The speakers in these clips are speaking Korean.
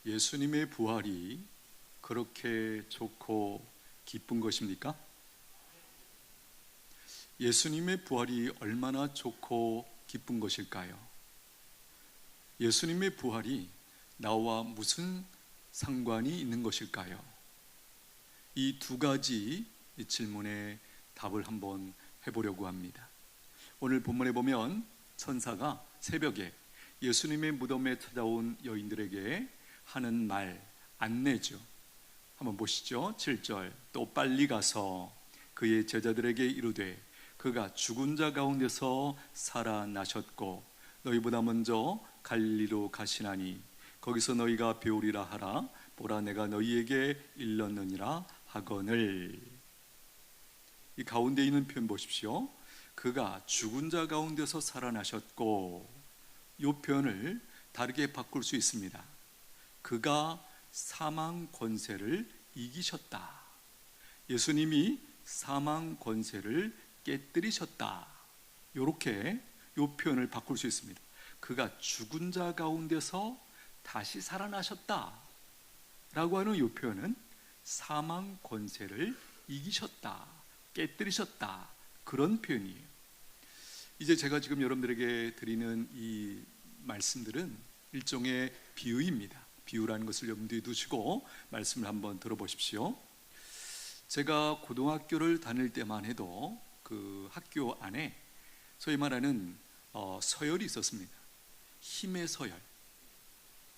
예수님의 부활이 그렇게 좋고 기쁜 것입니까? 예수님의 부활이 얼마나 좋고 기쁜 것일까요? 예수님의 부활이 나와 무슨 상관이 있는 것일까요? 이 두 가지 질문에 답을 한번 해보려고 합니다. 오늘 본문에 보면 천사가 새벽에 예수님의 무덤에 찾아온 여인들에게 하는 말, 안내죠. 한번 보시죠. 7절. 또 빨리 가서 그의 제자들에게 이르되 그가 죽은 자 가운데서 살아나셨고 너희보다 먼저 갈릴리로 가시나니 거기서 너희가 배우리라 하라. 보라, 내가 너희에게 일렀느니라 하거늘. 이 가운데 있는 표현 보십시오. 그가 죽은 자 가운데서 살아나셨고, 이 표현을 다르게 바꿀 수 있습니다. 그가 사망 권세를 이기셨다. 예수님이 사망 권세를 깨뜨리셨다. 이렇게 이 표현을 바꿀 수 있습니다. 그가 죽은 자 가운데서 다시 살아나셨다 라고 하는 이 표현은 사망 권세를 이기셨다, 깨뜨리셨다, 그런 표현이에요. 이제 제가 지금 여러분들에게 드리는 이 말씀들은 일종의 비유입니다. 비유라는 것을 염두에 두시고 말씀을 한번 들어보십시오. 제가 고등학교를 다닐 때만 해도 그 학교 안에 소위 말하는 서열이 있었습니다. 힘의 서열.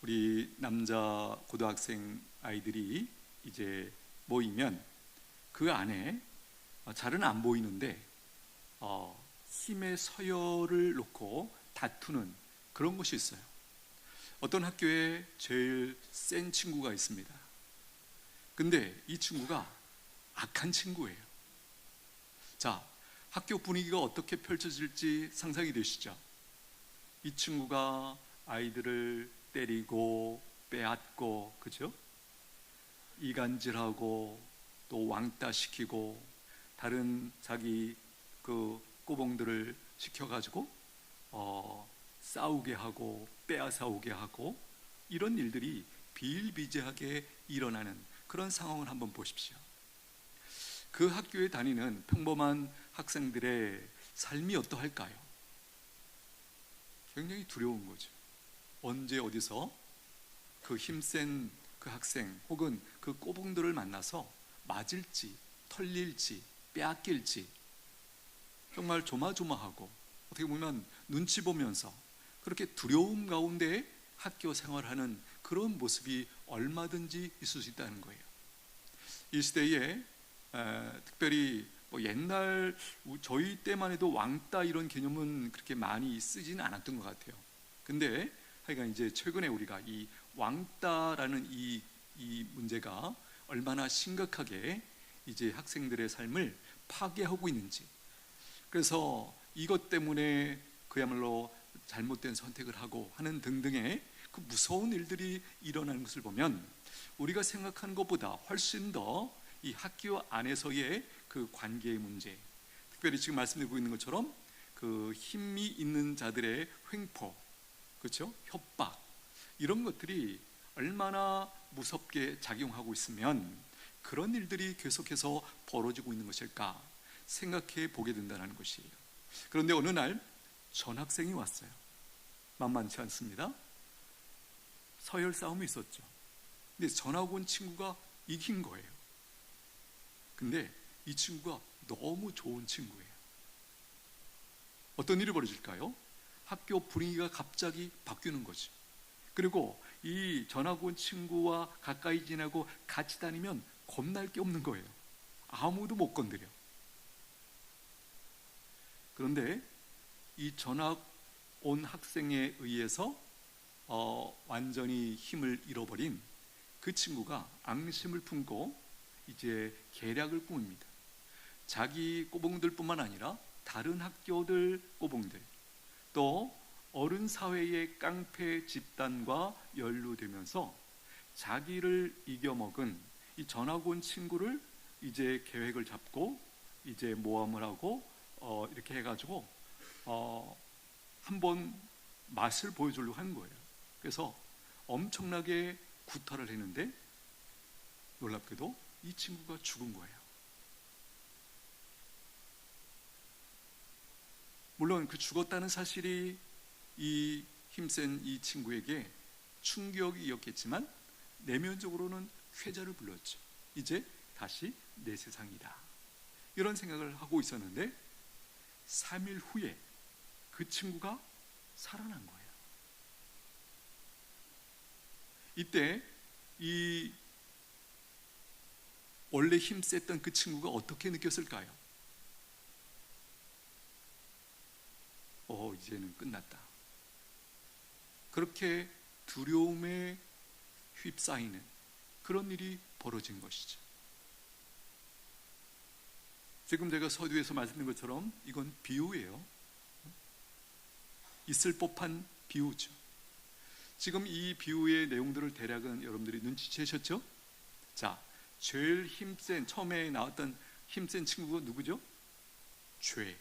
우리 남자 고등학생 아이들이 이제 모이면 그 안에 잘은 안 보이는데 힘의 서열을 놓고 다투는 그런 것이 있어요. 어떤 학교에 제일 센 친구가 있습니다. 근데 이 친구가 악한 친구예요. 자, 학교 분위기가 어떻게 펼쳐질지 상상이 되시죠? 이 친구가 아이들을 때리고 빼앗고, 그죠? 이간질하고 또 왕따시키고 다른 자기 그 꼬봉들을 시켜가지고 싸우게 하고 빼앗아오게 하고, 이런 일들이 비일비재하게 일어나는 그런 상황을 한번 보십시오. 그 학교에 다니는 평범한 학생들의 삶이 어떠할까요? 굉장히 두려운 거죠. 언제 어디서 그 힘센 그 학생 혹은 그 꼬붕들을 만나서 맞을지, 털릴지, 빼앗길지 정말 조마조마하고, 어떻게 보면 눈치 보면서 그렇게 두려움 가운데 학교 생활하는 그런 모습이 얼마든지 있을 수 있다는 거예요. 이 시대에 특별히 옛날 저희 때만 해도 왕따 이런 개념은 그렇게 많이 쓰지는 않았던 것 같아요. 근데 하여간 이제 최근에 우리가 이 왕따라는 이 문제가 얼마나 심각하게 이제 학생들의 삶을 파괴하고 있는지, 그래서 이것 때문에 그야말로 잘못된 선택을 하고 하는 등등의 그 무서운 일들이 일어나는 것을 보면 우리가 생각하는 것보다 훨씬 더 이 학교 안에서의 그 관계의 문제, 특별히 지금 말씀드리고 있는 것처럼 그 힘이 있는 자들의 횡포, 그렇죠? 협박, 이런 것들이 얼마나 무섭게 작용하고 있으면 그런 일들이 계속해서 벌어지고 있는 것일까 생각해 보게 된다는 것이에요. 그런데 어느 날 전학생이 왔어요. 만만치 않습니다. 서열 싸움이 있었죠. 근데 전학 온 친구가 이긴 거예요. 근데 이 친구가 너무 좋은 친구예요. 어떤 일이 벌어질까요? 학교 분위기가 갑자기 바뀌는 거죠. 그리고 이 전학 온 친구와 가까이 지내고 같이 다니면 겁날 게 없는 거예요. 아무도 못 건드려. 그런데 이 전학 온 학생에 의해서 완전히 힘을 잃어버린 그 친구가 앙심을 품고 이제 계략을 꾸밉니다. 자기 꼬봉들뿐만 아니라 다른 학교들 꼬봉들, 또 어른 사회의 깡패 집단과 연루되면서 자기를 이겨먹은 이 전학 온 친구를 이제 계획을 잡고 이제 모함을 하고 이렇게 해가지고 한번 맛을 보여주려고 한 거예요. 그래서 엄청나게 구타를 했는데 놀랍게도 이 친구가 죽은 거예요. 물론 그 죽었다는 사실이 이 힘센 이 친구에게 충격이었겠지만 내면적으로는 쾌재를 불렀죠. 이제 다시 내 세상이다, 이런 생각을 하고 있었는데 3일 후에 그 친구가 살아난 거예요. 이때 이 원래 힘셌던 그 친구가 어떻게 느꼈을까요? 이제는 끝났다. 그렇게 두려움에 휩싸이는 그런 일이 벌어진 것이죠. 지금 제가 서두에서 말씀드린 것처럼 이건 비유예요. 있을 법한 비유죠. 지금 이 비유의 내용들을 대략은 여러분들이 눈치채셨죠? 자, 제일 힘센, 처음에 나왔던 힘센 친구가 누구죠? 죄.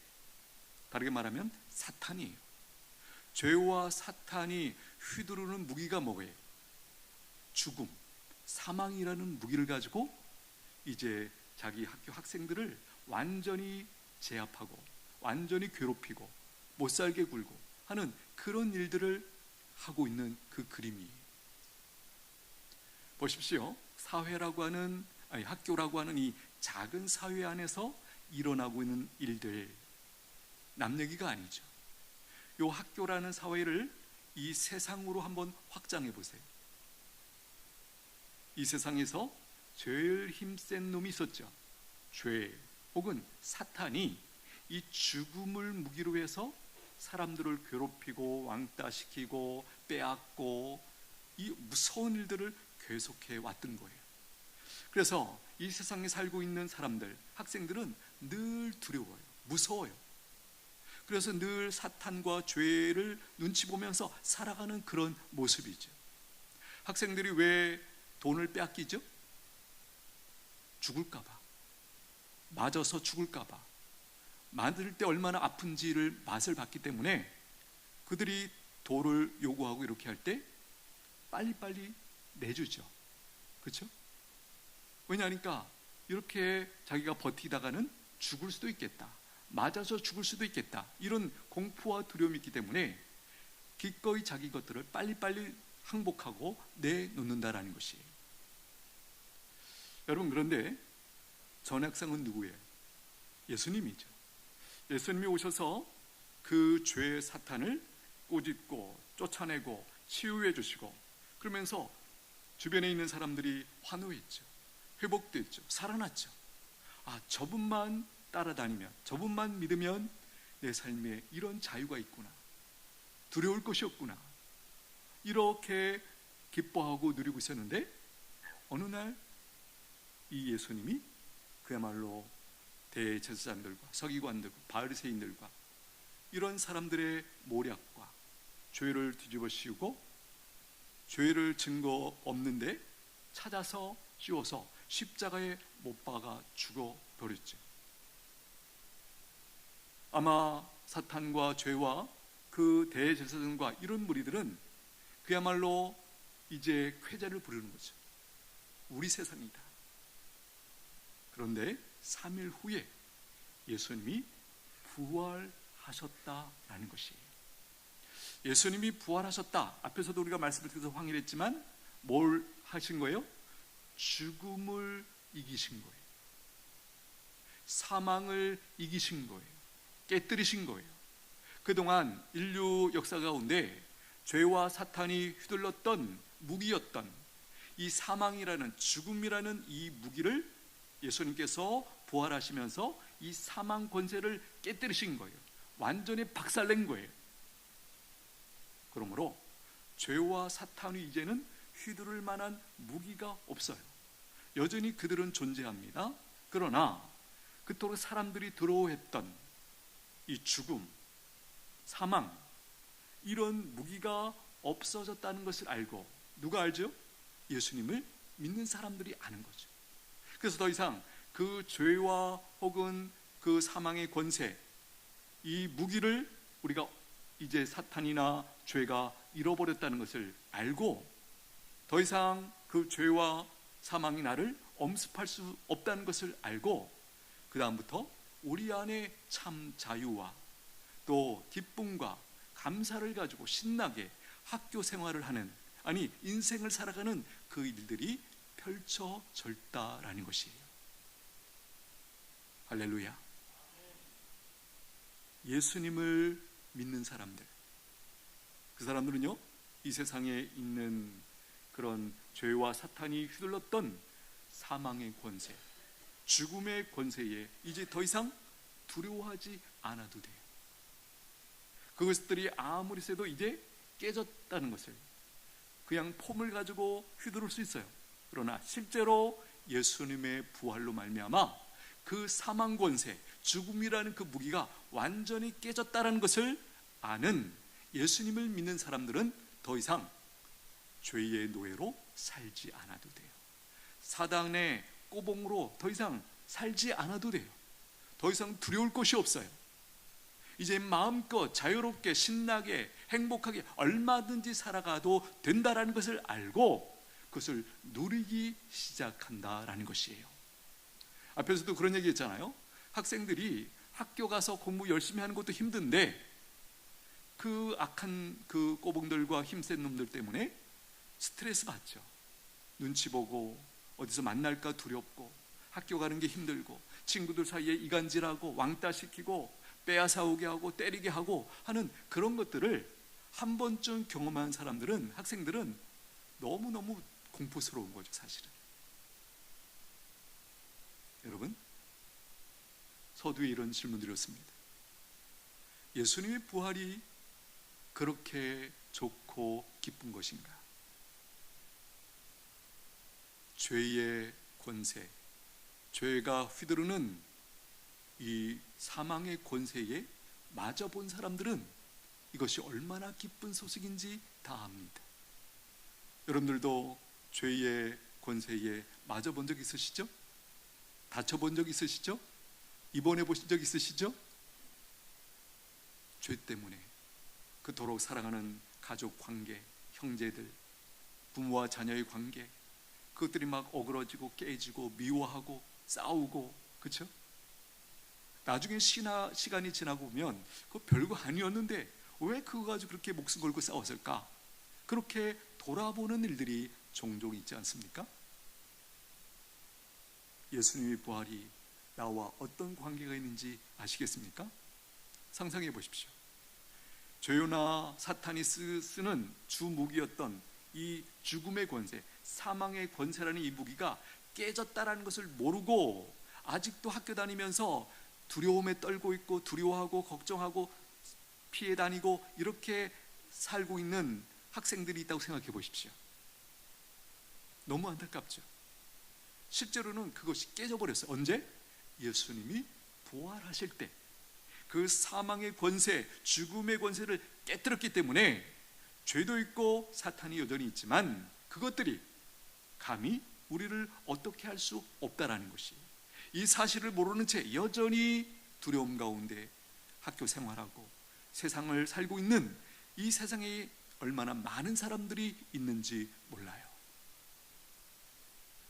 다르게 말하면 사탄이에요. 죄와 사탄이 휘두르는 무기가 뭐예요? 죽음, 사망이라는 무기를 가지고 이제 자기 학교 학생들을 완전히 제압하고 완전히 괴롭히고 못살게 굴고 하는 그런 일들을 하고 있는 그 그림이에요. 보십시오. 사회라고 하는, 학교라고 하는 이 작은 사회 안에서 일어나고 있는 일들, 남 얘기가 아니죠. 이 학교라는 사회를 이 세상으로 한번 확장해 보세요. 이 세상에서 제일 힘센 놈이 있었죠. 죄 혹은 사탄이 이 죽음을 무기로 해서 사람들을 괴롭히고 왕따시키고 빼앗고 이 무서운 일들을 계속해 왔던 거예요. 그래서 이 세상에 살고 있는 사람들, 학생들은 늘 두려워요. 무서워요. 그래서 늘 사탄과 죄를 눈치 보면서 살아가는 그런 모습이죠. 학생들이 왜 돈을 빼앗기죠? 죽을까봐, 맞아서 죽을까봐, 맞을 때 얼마나 아픈지를 맛을 봤기 때문에 그들이 돈을 요구하고 이렇게 할 때 빨리빨리 내주죠. 그렇죠? 왜냐하니까 이렇게 자기가 버티다가는 죽을 수도 있겠다, 맞아서 죽을 수도 있겠다, 이런 공포와 두려움이 있기 때문에 기꺼이 자기 것들을 빨리빨리 항복하고 내놓는다라는 것이에요. 여러분, 그런데 전학생은 누구예요? 예수님이죠. 예수님이 오셔서 그 죄의 사탄을 꾸짖고 쫓아내고 치유해 주시고, 그러면서 주변에 있는 사람들이 환호했죠. 회복됐죠. 살아났죠. 저분만 따라다니면, 저분만 믿으면 내 삶에 이런 자유가 있구나, 두려울 것이 없구나, 이렇게 기뻐하고 누리고 있었는데 어느 날 이 예수님이 그야말로 대제사장들과 서기관들과 바리새인들과 이런 사람들의 모략과 죄를 뒤집어 씌우고 죄를 증거 없는데 찾아서 씌워서 십자가에 못 박아 죽어버렸죠. 아마 사탄과 죄와 그 대제사장과 이런 무리들은 그야말로 이제 쾌재를 부르는 거죠. 우리 세상이다. 그런데 3일 후에 예수님이 부활하셨다라는 것이에요. 예수님이 부활하셨다. 앞에서도 우리가 말씀을 드려서 확인했지만 뭘 하신 거예요? 죽음을 이기신 거예요. 사망을 이기신 거예요. 깨뜨리신 거예요. 그동안 인류 역사 가운데 죄와 사탄이 휘둘렀던 무기였던 이 사망이라는, 죽음이라는 이 무기를 예수님께서 부활하시면서 이 사망 권세를 깨뜨리신 거예요. 완전히 박살낸 거예요. 그러므로 죄와 사탄이 이제는 휘두를 만한 무기가 없어요. 여전히 그들은 존재합니다. 그러나 그토록 사람들이 두려워했던 이 죽음, 사망, 이런 무기가 없어졌다는 것을 알고, 누가 알죠? 예수님을 믿는 사람들이 아는 거죠. 그래서 더 이상 그 죄와 혹은 그 사망의 권세, 이 무기를 우리가 이제 사탄이나 죄가 잃어버렸다는 것을 알고 더 이상 그 죄와 사망이 나를 엄습할 수 없다는 것을 알고 그 다음부터 우리 안에 참 자유와 또 기쁨과 감사를 가지고 신나게 학교 생활을 하는, 아니 인생을 살아가는 그 일들이 펼쳐졌다라는 것이에요. 할렐루야. 예수님을 믿는 사람들, 그 사람들은요, 이 세상에 있는 그런 죄와 사탄이 휘둘렀던 사망의 권세, 죽음의 권세에 이제 더 이상 두려워하지 않아도 돼요. 그것들이 아무리 세도 이제 깨졌다는 것을, 그냥 폼을 가지고 휘두를 수 있어요. 그러나 실제로 예수님의 부활로 말미암아 그 사망 권세, 죽음이라는 그 무기가 완전히 깨졌다는 것을 아는 예수님을 믿는 사람들은 더 이상 죄의 노예로 살지 않아도 돼요. 사단의 꼬봉으로 더 이상 살지 않아도 돼요. 더 이상 두려울 것이 없어요. 이제 마음껏 자유롭게 신나게 행복하게 얼마든지 살아가도 된다라는 것을 알고 그것을 누리기 시작한다라는 것이에요. 앞에서도 그런 얘기 했잖아요. 학생들이 학교 가서 공부 열심히 하는 것도 힘든데 그 악한 그 꼬봉들과 힘센 놈들 때문에 스트레스 받죠. 눈치 보고 어디서 만날까 두렵고 학교 가는 게 힘들고 친구들 사이에 이간질하고 왕따시키고 빼앗아오게 하고 때리게 하고 하는 그런 것들을 한 번쯤 경험한 사람들은, 학생들은 너무너무 공포스러운 거죠, 사실은. 여러분, 서두에 이런 질문 드렸습니다. 예수님의 부활이 그렇게 좋고 기쁜 것인가? 죄의 권세, 죄가 휘두르는 이 사망의 권세에 맞아본 사람들은 이것이 얼마나 기쁜 소식인지 다 압니다. 여러분들도 죄의 권세에 맞아본 적 있으시죠? 다쳐본 적 있으시죠? 입원해 보신 적 있으시죠? 죄 때문에 그토록 사랑하는 가족 관계, 형제들, 부모와 자녀의 관계, 그것들이 막 어그러지고 깨지고 미워하고 싸우고, 그렇죠? 나중에 시간이 지나고 보면 그거 별거 아니었는데 왜 그거 가지고 그렇게 목숨 걸고 싸웠을까? 그렇게 돌아보는 일들이 종종 있지 않습니까? 예수님의 부활이 나와 어떤 관계가 있는지 아시겠습니까? 상상해 보십시오. 죄나 사탄이 쓰는 주 무기였던 이 죽음의 권세, 사망의 권세라는 이 무기가 깨졌다라는 것을 모르고 아직도 학교 다니면서 두려움에 떨고 있고 두려워하고 걱정하고 피해 다니고 이렇게 살고 있는 학생들이 있다고 생각해 보십시오. 너무 안타깝죠. 실제로는 그것이 깨져버렸어요. 언제? 예수님이 부활하실 때 그 사망의 권세, 죽음의 권세를 깨뜨렸기 때문에 죄도 있고 사탄이 여전히 있지만 그것들이 감히 우리를 어떻게 할 수 없다라는 것이, 이 사실을 모르는 채 여전히 두려움 가운데 학교 생활하고 세상을 살고 있는 이 세상에 얼마나 많은 사람들이 있는지 몰라요.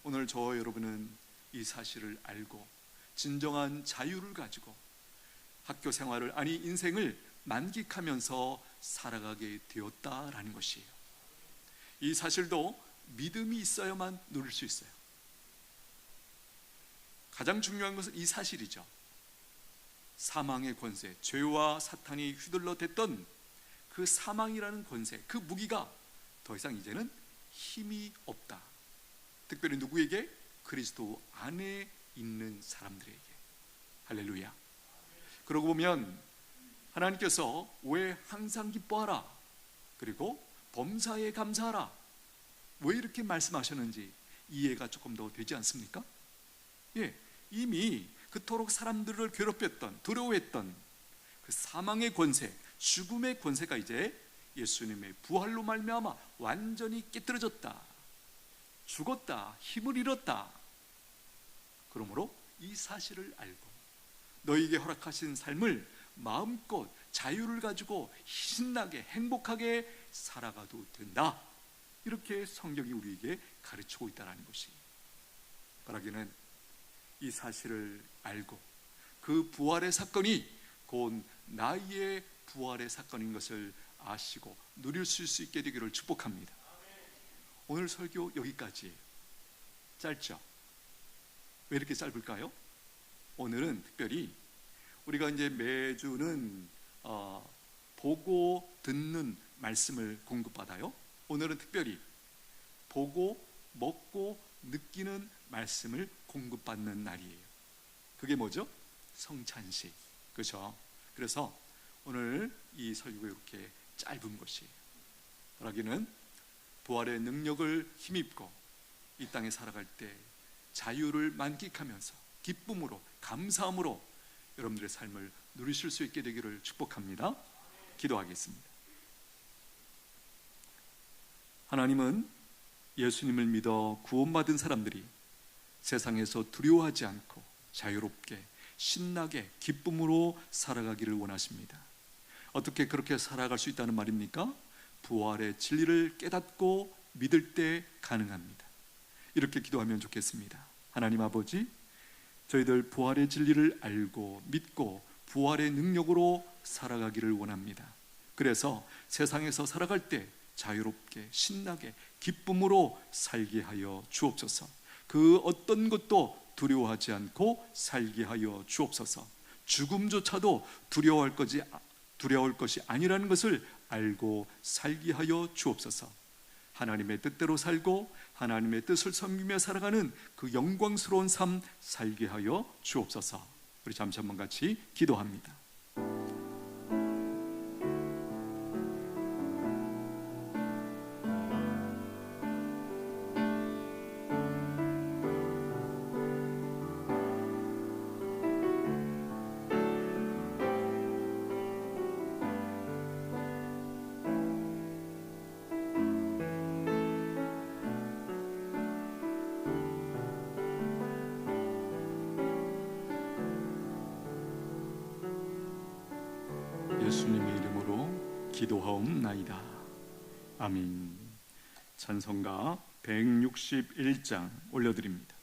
오늘 저와 여러분은 이 사실을 알고 진정한 자유를 가지고 학교 생활을, 아니 인생을 만끽하면서 살아가게 되었다라는 것이에요. 이 사실도 믿음이 있어야만 누릴 수 있어요. 가장 중요한 것은 이 사실이죠. 사망의 권세, 죄와 사탄이 휘둘러댔던 그 사망이라는 권세, 그 무기가 더 이상 이제는 힘이 없다. 특별히 누구에게? 그리스도 안에 있는 사람들에게. 할렐루야. 그러고 보면 하나님께서 왜 항상 기뻐하라, 그리고 범사에 감사하라, 왜 이렇게 말씀하셨는지 이해가 조금 더 되지 않습니까? 예, 이미 그토록 사람들을 괴롭혔던, 두려워했던 그 사망의 권세, 죽음의 권세가 이제 예수님의 부활로 말미암아 완전히 깨뜨려졌다, 죽었다, 힘을 잃었다. 그러므로 이 사실을 알고 너에게 허락하신 삶을 마음껏 자유를 가지고 신나게 행복하게 살아가도 된다. 이렇게 성경이 우리에게 가르치고 있다는 것이, 바라기는 이 사실을 알고 그 부활의 사건이 곧 나의 부활의 사건인 것을 아시고 누릴 수 있게 되기를 축복합니다. 오늘 설교 여기까지예요. 짧죠? 왜 이렇게 짧을까요? 오늘은 특별히 우리가 이제 매주는 보고 듣는 말씀을 공급받아요. 오늘은 특별히 보고 먹고 느끼는 말씀을 공급받는 날이에요. 그게 뭐죠? 성찬식. 그렇죠? 그래서 오늘 이 설교가 이렇게 짧은 것이에요. 바라기는 부활의 능력을 힘입고 이 땅에 살아갈 때 자유를 만끽하면서 기쁨으로 감사함으로 여러분들의 삶을 누리실 수 있게 되기를 축복합니다. 기도하겠습니다. 하나님은 예수님을 믿어 구원받은 사람들이 세상에서 두려워하지 않고 자유롭게 신나게 기쁨으로 살아가기를 원하십니다. 어떻게 그렇게 살아갈 수 있다는 말입니까? 부활의 진리를 깨닫고 믿을 때 가능합니다. 이렇게 기도하면 좋겠습니다. 하나님 아버지, 저희들 부활의 진리를 알고 믿고 부활의 능력으로 살아가기를 원합니다. 그래서 세상에서 살아갈 때 자유롭게 신나게 기쁨으로 살게 하여 주옵소서. 그 어떤 것도 두려워하지 않고 살게 하여 주옵소서. 죽음조차도 두려워할 것이 아니라는 것을 알고 살게 하여 주옵소서. 하나님의 뜻대로 살고 하나님의 뜻을 섬기며 살아가는 그 영광스러운 삶 살게 하여 주옵소서. 우리 잠시 한번 같이 기도합니다. 예수님의 이름으로 기도하옵나이다. 아멘. 찬송가 161장 올려드립니다.